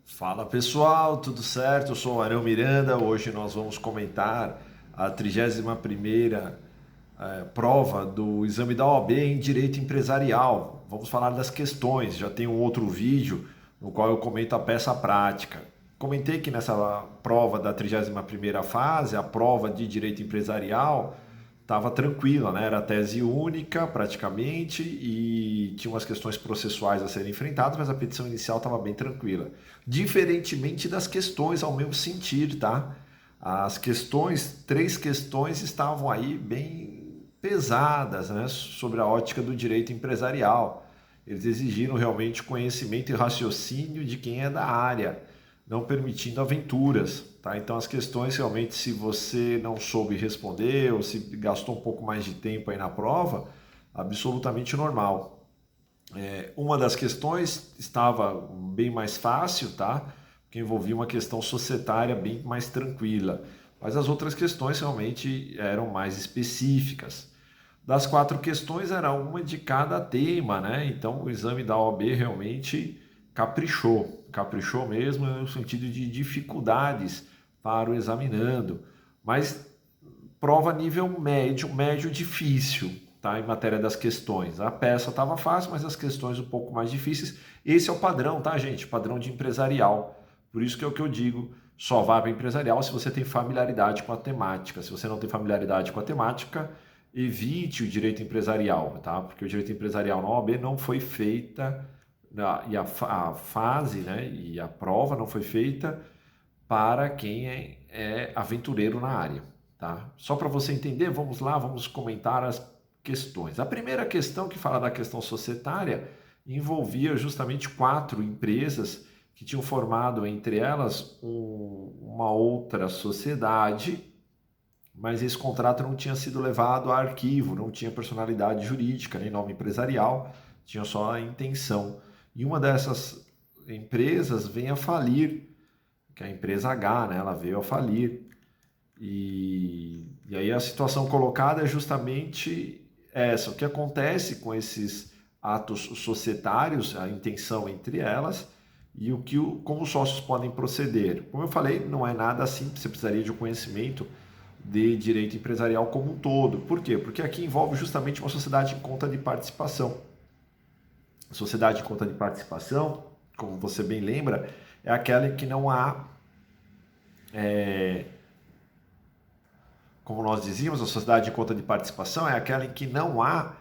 Fala pessoal, tudo certo? Eu sou o Arão Miranda. Hoje nós vamos comentar a 31ª prova do exame da OAB em Direito Empresarial. Vamos falar das questões. Já tem um outro vídeo no qual eu comento a peça prática. Comentei que nessa prova da 31ª fase, a prova de Direito Empresarial, estava tranquila, né? Era tese única praticamente e tinha umas questões processuais a serem enfrentadas, mas a petição inicial estava bem tranquila. Diferentemente das questões, ao meu sentir, tá? As questões, três questões estavam aí bem pesadas, né? Sobre a ótica do direito empresarial. Eles exigiram realmente conhecimento e raciocínio de quem é da área, não permitindo aventuras, tá? Então as questões realmente, se você não soube responder ou se gastou um pouco mais de tempo aí na prova, absolutamente normal. Uma das questões estava bem mais fácil, tá? Porque envolvia uma questão societária bem mais tranquila, mas as outras questões realmente eram mais específicas. Das quatro questões era uma de cada tema, né? Então o exame da OAB realmente caprichou mesmo no sentido de dificuldades para o examinando, mas prova nível médio, médio difícil, tá? Em matéria das questões. A peça estava fácil, mas as questões um pouco mais difíceis. Esse é o padrão, tá, gente? Padrão de empresarial. Por isso que é o que eu digo, só vá para empresarial se você tem familiaridade com a temática. Se você não tem familiaridade com a temática, evite o direito empresarial, tá? Porque o direito empresarial na OAB não foi feita, e a fase, né, e a prova não foi feita para quem é aventureiro na área, tá? Só para você entender, vamos lá, vamos comentar as questões. A primeira questão, que fala da questão societária, envolvia justamente quatro empresas que tinham formado entre elas uma outra sociedade, mas esse contrato não tinha sido levado a arquivo, não tinha personalidade jurídica, nem nome empresarial, tinha só a intenção. E uma dessas empresas vem a falir, que é a empresa H, né? Ela veio a falir. E aí a situação colocada é justamente essa. O que acontece com esses atos societários, a intenção entre elas, e como os sócios podem proceder. Como eu falei, não é nada simples, você precisaria de um conhecimento de direito empresarial como um todo. Por quê? Porque aqui envolve justamente uma sociedade em conta de participação. A sociedade em conta de participação, como você bem lembra, é aquela em que não há, como nós dizíamos, a sociedade em conta de participação é aquela em que não há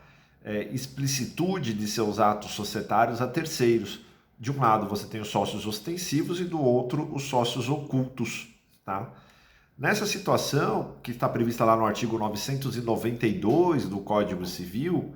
explicitude de seus atos societários a terceiros. De um lado você tem os sócios ostensivos e do outro os sócios ocultos, tá? Nessa situação, que está prevista lá no artigo 992 do Código Civil,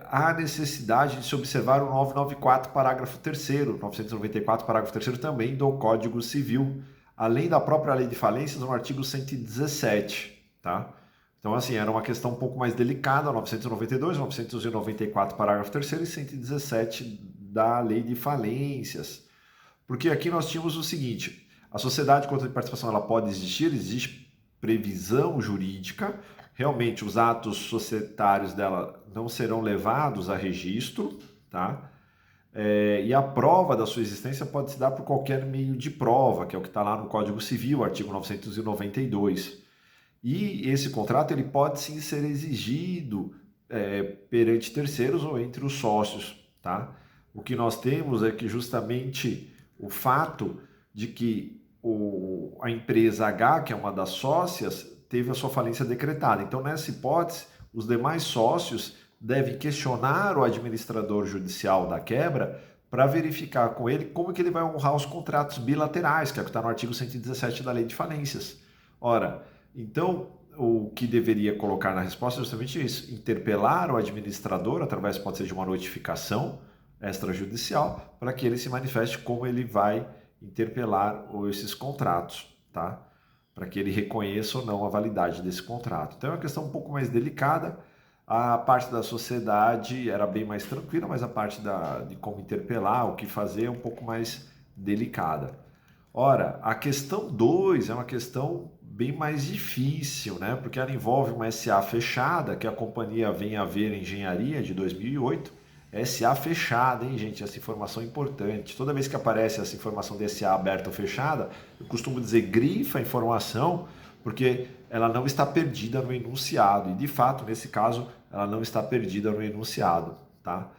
há necessidade de se observar o 994, parágrafo 3º, 994, parágrafo 3º também do Código Civil, além da própria lei de falências no artigo 117, tá? Então, assim, era uma questão um pouco mais delicada, 992, 994, parágrafo 3º e 117 da lei de falências. Porque aqui nós tínhamos o seguinte: a sociedade contra de participação ela pode existir, existe previsão jurídica, realmente os atos societários dela não serão levados a registro, tá? E a prova da sua existência pode se dar por qualquer meio de prova, que é o que está lá no Código Civil, artigo 992. E esse contrato ele pode sim ser exigido perante terceiros ou entre os sócios, tá? O que nós temos é que justamente o fato de que a empresa H, que é uma das sócias, teve a sua falência decretada. Então, nessa hipótese, os demais sócios devem questionar o administrador judicial da quebra para verificar com ele como que ele vai honrar os contratos bilaterais, que é o que está no artigo 117 da Lei de Falências. Ora, então, o que deveria colocar na resposta é justamente isso: interpelar o administrador, através, pode ser de uma notificação extrajudicial, para que ele se manifeste como ele vai interpelar esses contratos, tá? Para que ele reconheça ou não a validade desse contrato. Então é uma questão um pouco mais delicada. A parte da sociedade era bem mais tranquila, mas a parte de como interpelar, o que fazer, é um pouco mais delicada. Ora, a questão 2 é uma questão bem mais difícil, né? Porque ela envolve uma SA fechada, que a companhia Venha Ver Engenharia, de 2008, SA fechada, hein, gente? Essa informação é importante. Toda vez que aparece essa informação de SA aberta ou fechada, eu costumo dizer grifa a informação, porque ela não está perdida no enunciado. E, de fato, nesse caso, ela não está perdida no enunciado, tá?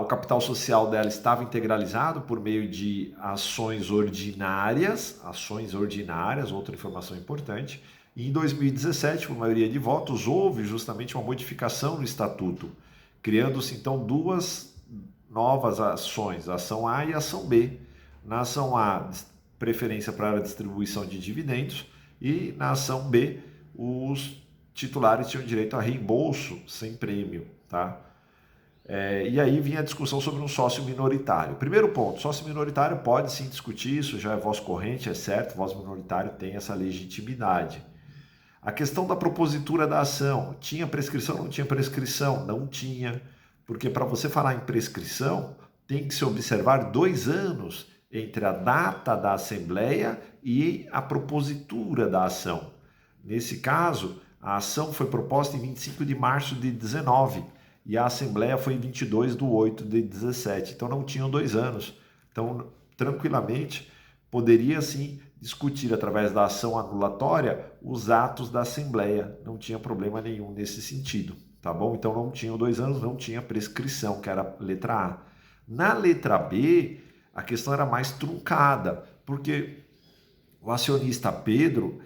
O capital social dela estava integralizado por meio de ações ordinárias, outra informação importante. E em 2017, por maioria de votos, houve justamente uma modificação no estatuto, criando-se então duas novas ações, a ação A e a ação B. Na ação A, preferência para a distribuição de dividendos, e na ação B, os titulares tinham direito a reembolso sem prêmio, tá? E aí vinha a discussão sobre um sócio minoritário. Primeiro ponto, sócio minoritário pode sim discutir, isso já é voz corrente, é certo, voz minoritário tem essa legitimidade. A questão da propositura da ação, tinha prescrição, não tinha prescrição? Não tinha, porque para você falar em prescrição, tem que se observar 2 anos entre a data da assembleia e a propositura da ação. Nesse caso, a ação foi proposta em 25 de março de 19 e a assembleia foi em 22 de 8 de 17, então não tinham 2 anos. Então, tranquilamente, poderia sim discutir através da ação anulatória os atos da Assembleia, não tinha problema nenhum nesse sentido, tá bom? Então não tinham 2 anos, não tinha prescrição, que era a letra A. Na letra B, a questão era mais truncada, porque o acionista Pedro,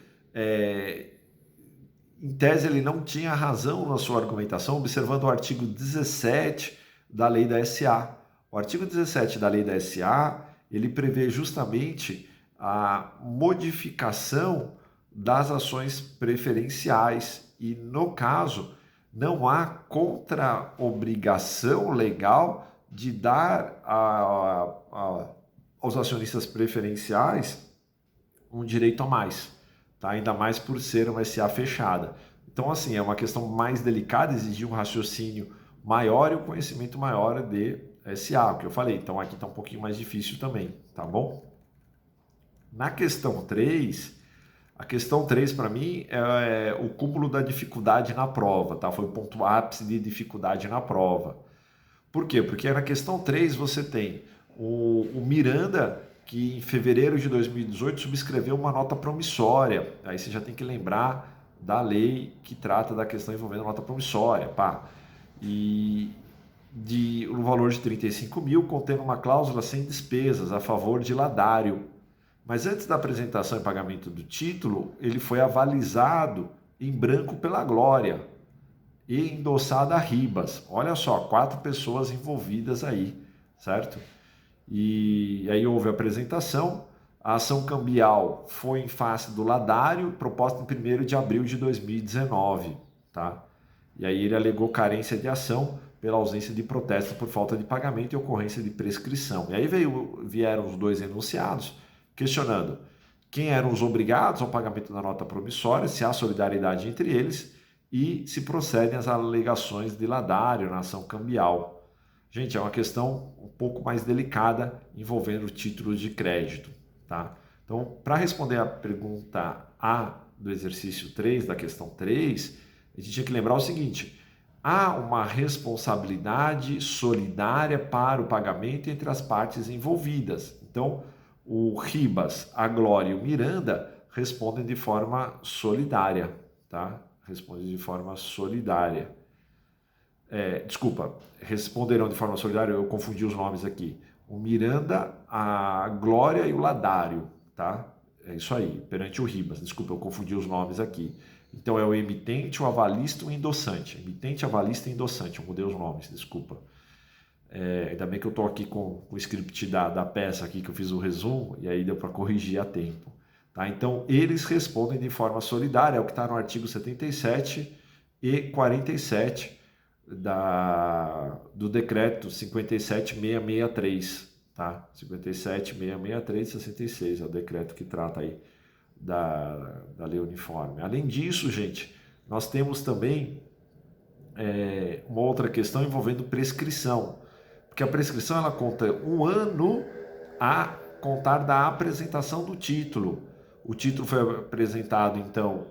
em tese, ele não tinha razão na sua argumentação, observando o artigo 17 da lei da SA. O artigo 17 da lei da SA, ele prevê justamente a modificação das ações preferenciais e, no caso, não há contra-obrigação legal de dar aos acionistas preferenciais um direito a mais, tá? Ainda mais por ser uma SA fechada. Então, assim, é uma questão mais delicada, exigir um raciocínio maior e um conhecimento maior de SA, o que eu falei. Então, aqui está um pouquinho mais difícil também, tá bom? Na questão 3, a questão 3 para mim é o cúmulo da dificuldade na prova, tá? Foi o ponto ápice de dificuldade na prova. Por quê? Porque na questão 3 você tem o Miranda, que em fevereiro de 2018 subscreveu uma nota promissória. Aí você já tem que lembrar da lei que trata da questão envolvendo nota promissória, pá. E no valor de 35 mil, contendo uma cláusula sem despesas a favor de Ladário. Mas antes da apresentação e pagamento do título, ele foi avalizado em branco pela Glória e endossado a Ribas. Olha só, 4 pessoas envolvidas aí, certo? E aí houve a apresentação, a ação cambial foi em face do Ladário, proposta em 1º de abril de 2019, tá? E aí ele alegou carência de ação pela ausência de protesto por falta de pagamento e ocorrência de prescrição. E aí vieram os 2 enunciados, questionando quem eram os obrigados ao pagamento da nota promissória, se há solidariedade entre eles e se procedem as alegações de Ladário na ação cambial. Gente, é uma questão um pouco mais delicada envolvendo títulos de crédito, tá? Então, para responder a pergunta A do exercício 3, da questão 3, a gente tinha que lembrar o seguinte: há uma responsabilidade solidária para o pagamento entre as partes envolvidas. Então, o Ribas, a Glória e o Miranda respondem de forma solidária, tá? Respondem de forma solidária. Responderão de forma solidária, eu confundi os nomes aqui. O Miranda, a Glória e o Ladário, tá? É isso aí, perante o Ribas. Desculpa, eu confundi os nomes aqui. Então é o emitente, o avalista e o endossante. Emitente, avalista e endossante. Eu mudei os nomes, desculpa. Ainda bem que eu estou aqui com o script da peça aqui, que eu fiz o resumo, e aí deu para corrigir a tempo. Tá? Então, eles respondem de forma solidária, é o que está no artigo 77 e 47 do decreto 57.663, tá? 57.663 e 66, é o decreto que trata aí da lei uniforme. Além disso, gente, nós temos também uma outra questão envolvendo prescrição, porque a prescrição ela conta 1 ano a contar da apresentação do título. O título foi apresentado, então,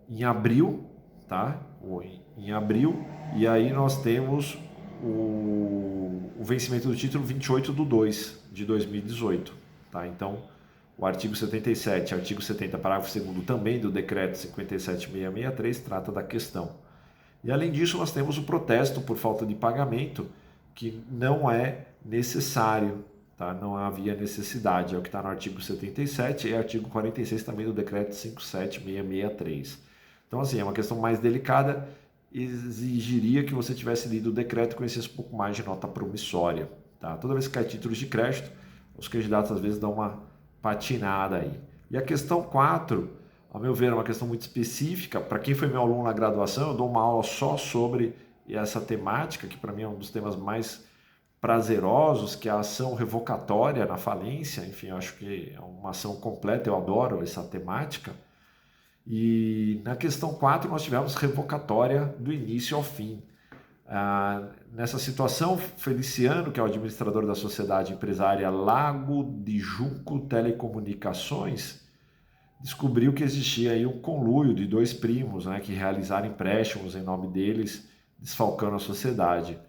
em abril, tá? Em abril, e aí nós temos o vencimento do título 28/2 de 2018. Tá? Então, o artigo 77, artigo 70, parágrafo 2º também do decreto 57.663 trata da questão. E além disso, nós temos o protesto por falta de pagamento, que não é necessário, tá? Não havia necessidade, é o que está no artigo 77 e artigo 46 também do decreto 57.663. Então, assim, é uma questão mais delicada, exigiria que você tivesse lido o decreto e conhecesse um pouco mais de nota promissória. Tá? Toda vez que cai títulos de crédito, os candidatos às vezes dão uma patinada aí. E a questão 4, ao meu ver, é uma questão muito específica. Para quem foi meu aluno na graduação, eu dou uma aula só sobre essa temática, que para mim é um dos temas mais prazerosos, que é a ação revocatória na falência. Enfim, eu acho que é uma ação completa, eu adoro essa temática. E na questão 4 nós tivemos revocatória do início ao fim. Nessa situação, Feliciano, que é o administrador da sociedade empresária Lago de Junco Telecomunicações, descobriu que existia aí um conluio de 2 primos, né, que realizaram empréstimos em nome deles, desfalcando a sociedade.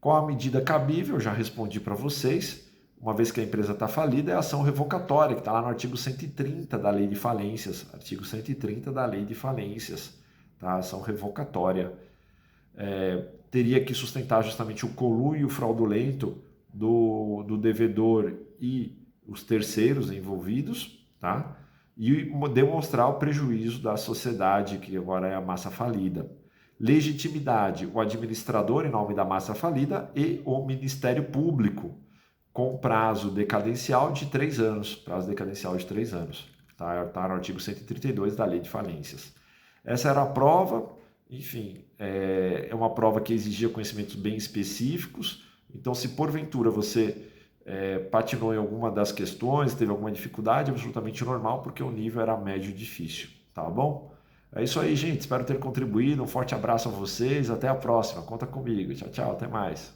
Qual a medida cabível? Eu já respondi para vocês. Uma vez que a empresa está falida, é a ação revocatória, que está lá no artigo 130 da Lei de Falências. Artigo 130 da Lei de Falências, tá? Ação revocatória. Teria que sustentar justamente o conluio fraudulento do devedor e os terceiros envolvidos, tá? E demonstrar o prejuízo da sociedade, que agora é a massa falida. Legitimidade, o administrador em nome da massa falida e o Ministério Público, com prazo decadencial de 3 anos. Prazo decadencial de 3 anos. Tá no artigo 132 da Lei de Falências. Essa era a prova. Enfim, é uma prova que exigia conhecimentos bem específicos. Então, se porventura você patinou em alguma das questões, teve alguma dificuldade, é absolutamente normal, porque o nível era médio difícil. Tá bom? É isso aí, gente. Espero ter contribuído. Um forte abraço a vocês. Até a próxima. Conta comigo. Tchau, tchau. Até mais.